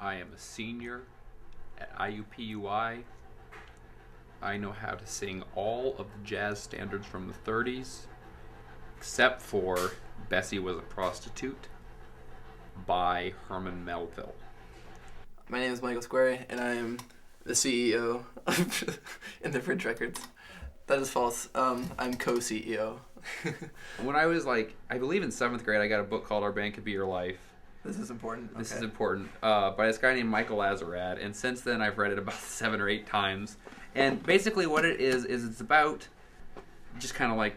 I am a senior at IUPUI. I know how to sing all of the jazz standards from the 30s, except for Bessie Was a Prostitute by Herman Melville. My name is Michael Square, and I am the CEO of Indifferent Records. That is false. I'm co-CEO. When I was I believe in 7th grade, I got a book called Our Band Could Be Your Life. This is important. This is important. By this guy named Michael Azarad, and since then I've read it about 7 or 8 times. And basically what it is it's about just kind of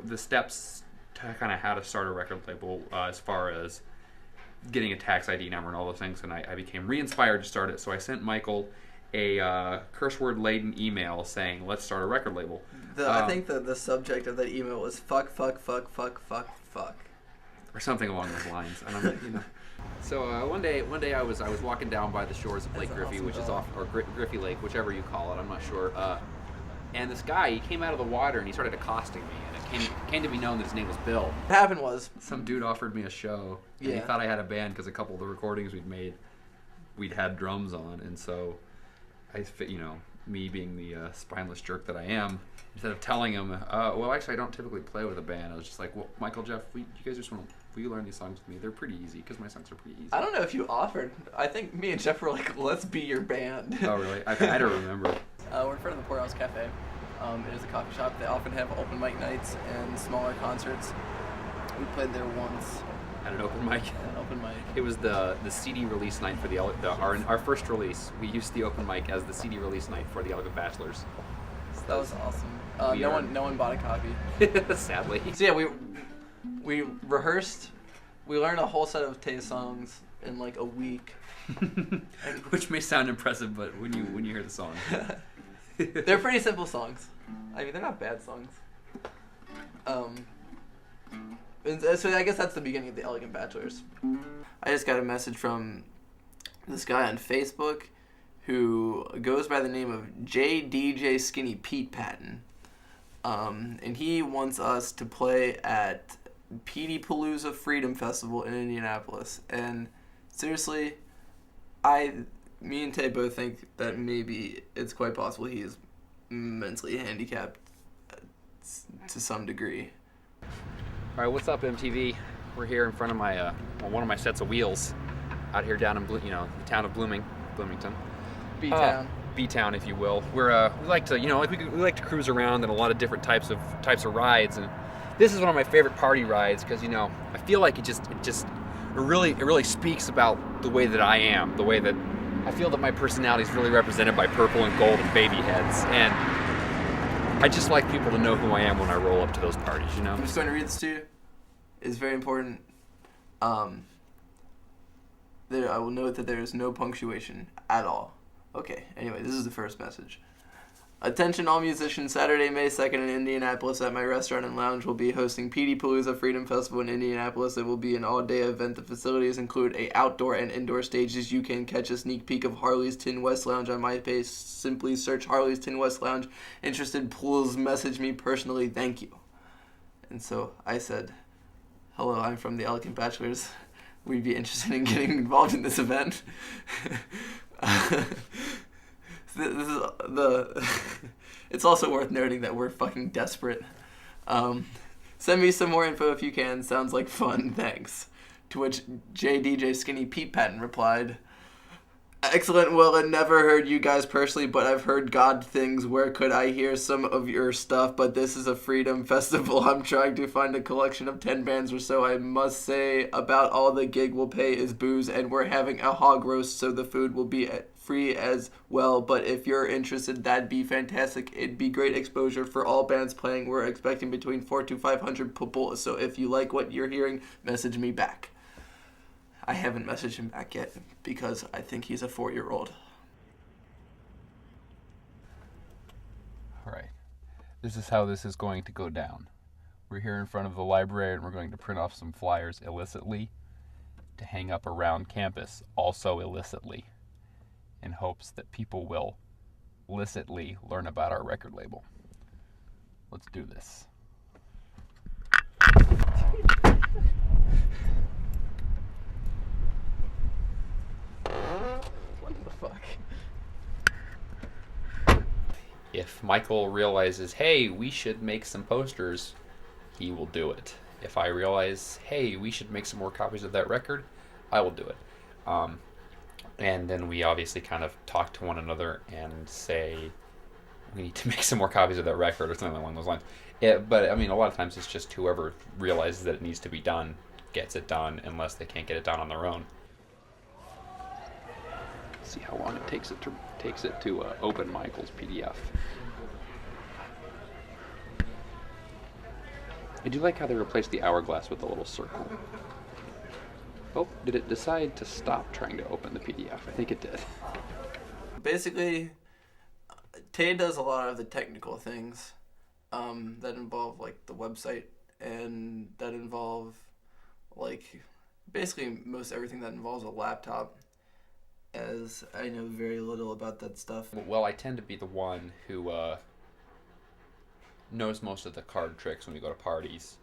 the steps to kind of how to start a record label as far as getting a tax ID number and all those things. And I became re-inspired to start it. So I sent Michael a curse word laden email saying, let's start a record label. I think the subject of that email was fuck. Or something along those lines. And I'm like, So one day I was walking down by the shores of Lake Griffey, awesome which is off, or Griffey Lake, whichever you call it, I'm not sure. And this guy, he came out of the water and he started accosting me, and it came to be known that his name was Bill. What happened was Some dude offered me a show, and he thought I had a band because a couple of the recordings we'd had drums on, and so me being the spineless jerk that I am, instead of telling him, well, actually, I don't typically play with a band, I was just like, well, Michael, Jeff, you guys just will you learn these songs with me? They're pretty easy, because my songs are pretty easy. I don't know if you offered. I think me and Jeff were like, let's be your band. Oh, really? I don't remember. We're in front of the Poorhouse Cafe. It is a coffee shop. They often have open mic nights and smaller concerts. We played there once. At an open mic? At an open mic. It was the CD release night for our first release. We used the open mic as the CD release night for the Elegant Bachelors. So that was awesome. No one bought a copy. Sadly. So yeah, we rehearsed. We learned a whole set of Tay songs in like a week. Which may sound impressive, but when you hear the song, they're pretty simple songs. I mean, they're not bad songs. So I guess that's the beginning of the Elegant Bachelors. I just got a message from this guy on Facebook who goes by the name of JDJ Skinny Pete Patton. And he wants us to play at Petey Palooza Freedom Festival in Indianapolis. And seriously, me and Tay both think that maybe it's quite possible he is mentally handicapped to some degree. All right, what's up, MTV? We're here in front of my one of my sets of wheels, out here down in the town of Bloomington, B-town. B-town, if you will. We like to we like to cruise around in a lot of different types of rides, and this is one of my favorite party rides because I feel like it really speaks about the way that I am, the way that I feel that my personality is really represented by purple and gold and baby heads, and I just like people to know who I am when I roll up to those parties, I'm just going to read this to you. It's very important. I will note that there is no punctuation at all. Okay, anyway, this is the first message. Attention all musicians, Saturday, May 2nd in Indianapolis at my restaurant and lounge will be hosting Petey Palooza Freedom Festival in Indianapolis. It will be an all-day event. The facilities include outdoor and indoor stages. You can catch a sneak peek of Harley's Tin West Lounge on MySpace. Simply search Harley's Tin West Lounge. Interested pools, message me personally. Thank you. And so I said, hello, I'm from the Elegant Bachelors. We'd be interested in getting involved in this event. This is it's also worth noting that we're fucking desperate. Send me some more info if you can. Sounds like fun. Thanks. To which JDJ Skinny Pete Patton replied, excellent. Well, I never heard you guys personally, but I've heard God things. Where could I hear some of your stuff? But this is a freedom festival. I'm trying to find a collection of 10 bands or so. I must say about all the gig will pay is booze, and we're having a hog roast, so the food will be free as well. But if you're interested, that'd be fantastic. It'd be great exposure for all bands playing. We're expecting between 400 to 500 people, so if you like what you're hearing, message me back. I haven't messaged him back yet because I think he's a 4-year-old. All right. This is how this is going to go down. We're here in front of the library and we're going to print off some flyers illicitly to hang up around campus, also illicitly, in hopes that people will illicitly learn about our record label. Let's do this. fuck. If Michael realizes, hey, we should make some posters, he will do it. If I realize, hey, we should make some more copies of that record, I will do it. And then we obviously kind of talk to one another and say, we need to make some more copies of that record or something along those lines. But, I mean, a lot of times it's just whoever realizes that it needs to be done gets it done, unless they can't get it done on their own. See how long it takes it to open Michael's PDF. I do like how they replaced the hourglass with a little circle. Oh, did it decide to stop trying to open the PDF? I think it did. Basically, Tay does a lot of the technical things that involve, like, the website, and that involve, like, basically most everything that involves a laptop, as I know very little about that stuff. Well, I tend to be the one who knows most of the card tricks when we go to parties.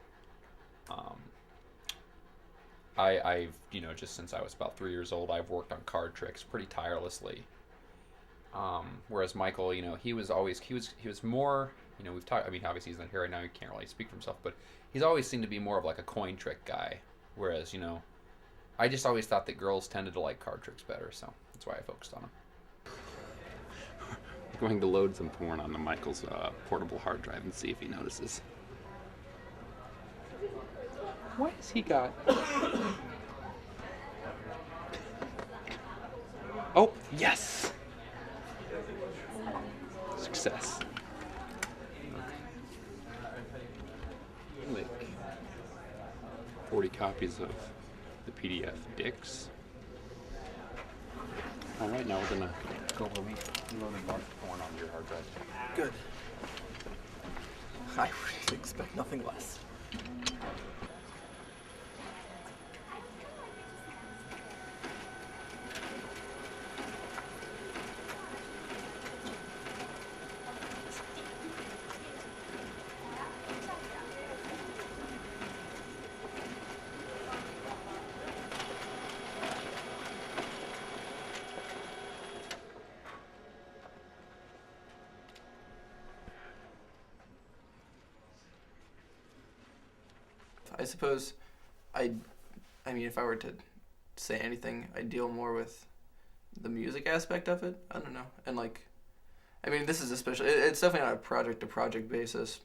I've, just since I was about 3 years old, I've worked on card tricks pretty tirelessly. Whereas Michael, he was more, we've talked, I mean, obviously he's not here right now, he can't really speak for himself, but he's always seemed to be more of like a coin trick guy. Whereas, I just always thought that girls tended to like card tricks better, so that's why I focused on them. I'm going to load some porn onto Michael's portable hard drive and see if he notices. Why has he got... Oh, yes! Success. Like 40 copies of the PDF dicks. Alright, now we're gonna go loading more porn on your hard drive. Good. I would expect nothing less. I suppose I mean, if I were to say anything, I deal more with the music aspect of it. I don't know. And, like, I mean, this is especially, it's definitely on a project-to-project basis.